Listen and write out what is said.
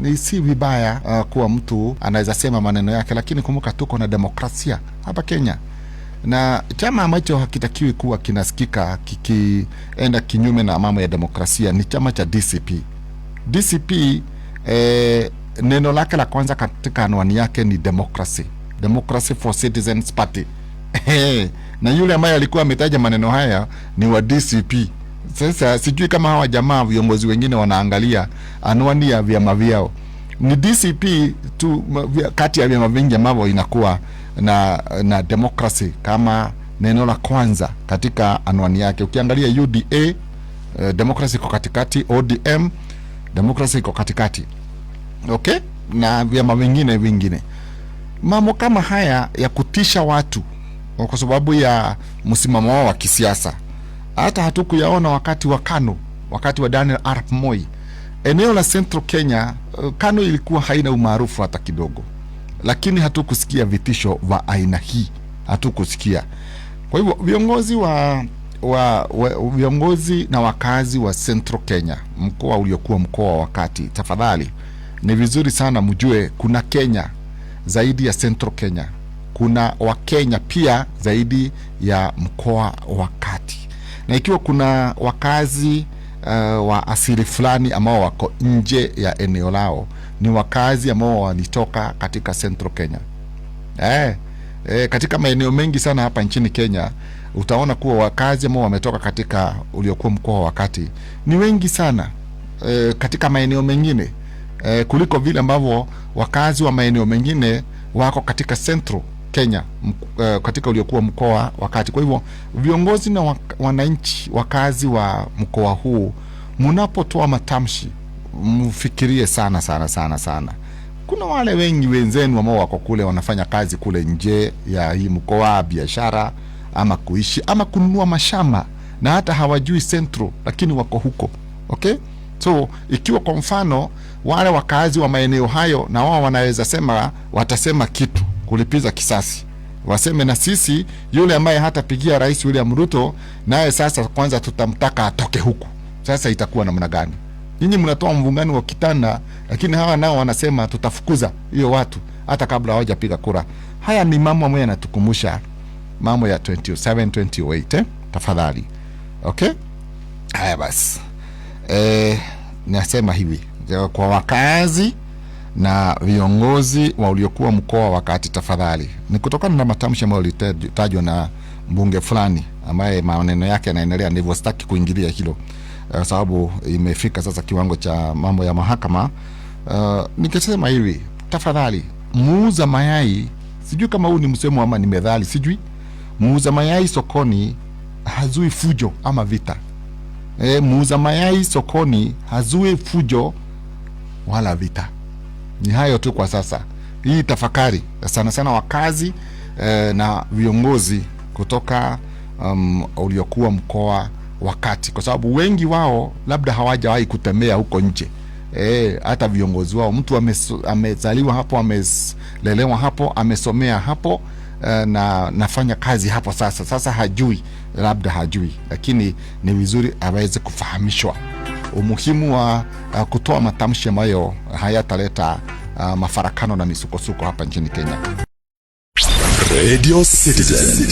ni si vibaya kuwa mtu anaweza sema maneno yake, lakini kumbuka tuko na demokrasia hapa Kenya. Na chama ambacho hakitakiwi kuwa kinasikika kikienda kinyume na mambo ya demokrasia ni chama cha DCP. DCP neno lake la kwanza katika anwani yake ni Democracy for Citizens Party. Na yule ambaye alikuwa ametaja maneno haya ni wa DCP. Sasa sijui kama hawa jamaa viongozi wengine wanaangalia anwani ya vyama vyao. Ni DCP tu kati ya vyama vingi ambavyo inakuwa na democracy kama neno la kwanza katika anwani yake. Ukiangalia UDA, democracy iko katikati, ODM, democracy iko katikati. Okay? Na vyama vingine. Mambo kama haya ya kutisha watu kwa sababu ya msimamo wao wa kisiasa, hata hatukuyaona wakati wa KANU, wakati wa Daniel Arap Moi. Eneo la Central Kenya, KANU ilikuwa haina umaarufu hata kidogo, lakini hatukusikia vitisho vya aina hii, hatukusikia. Kwa hivyo viongozi na wakazi wa Central Kenya, mkoa uliokuwa mkoa wa kati, tafadhali ni vizuri sana mjue kuna Kenya zaidi ya Central Kenya. Kuna Wakenya pia zaidi ya mkoa wa kati. Na ikiwa kuna wakazi wa asili fulani ambao wako nje ya eneo lao, ni wakazi ambao walitoka katika Central Kenya. Katika maeneo mengi sana hapa nchini Kenya, utaona kuwa wakazi ambao wametoka katika uliokuwa mkoa wa kati ni wengi sana katika maeneo mengine kuliko vile ambavyo wakazi wa maeneo mengine wako katika Central Kenya, katika uliokuwa mkoa wa kati. Kwa hivyo viongozi na wananchi wakazi wa mkoa huu, mnapotoa matamshi mfikirie sana. Kuna wale wengi wenzenu ambao wako kule wanafanya kazi kule nje ya hii mkoa, biashara ama kuishi ama kununua mashamba, na hata hawajui Central lakini wako huko. Okay? So ikiwa kwa mfano wale wakazi wa maeneo hayo na wao wanaweza sema, watasema kitu kulipiza kisasi, waseme na sisi yule ambaye hatapigia Rais William Ruto, naye sasa kwanza tutamtaka atoke huku. Sasa itakuwa namna gani? Nyinyi mnatoa mvungano wa kitanda, lakini hawa nao wanasema tutafukuza hiyo watu hata kabla hawajapiga kura. Haya ni mambo ambayo yanatukumbusha mambo ya 27-28 tafadhali. Okay? Haya basi. Nasema hivi kwa wakazi na viongozi wa uliokuwa mkoa wakati, tafadhali, ni kutokana na matamshi ambayo yalitajwa na mbunge fulani ambaye maneno yake yanaendelea, ndivyo sitaki kuingilia hilo sababu imefika sasa kiwango cha mambo ya mahakama. Nikisema hivi, tafadhali, muuza mayai, sijui kama huu ni msemo ama ni methali, sijui, muuza mayai sokoni hazui fujo ama vita. Muuza mayai sokoni hazui fujo wala vita. Ni hayo tu kwa sasa. Hii tafakari sana wakazi na viongozi kutoka uliokuwa mkoa wakati, kwa sababu wengi wao labda hawajawahi kutembea huko nje. Hata viongozi wao, mtu amezaliwa hapo, amelelewa hapo, amesomea hapo na nafanya kazi hapo, sasa hajui, lakini ni vizuri aweze kufahamishwa umuhimu wa kutoa matamshi ambayo hayataleta mafarakano na misukosuko hapa nchini Kenya. Radio Citizen.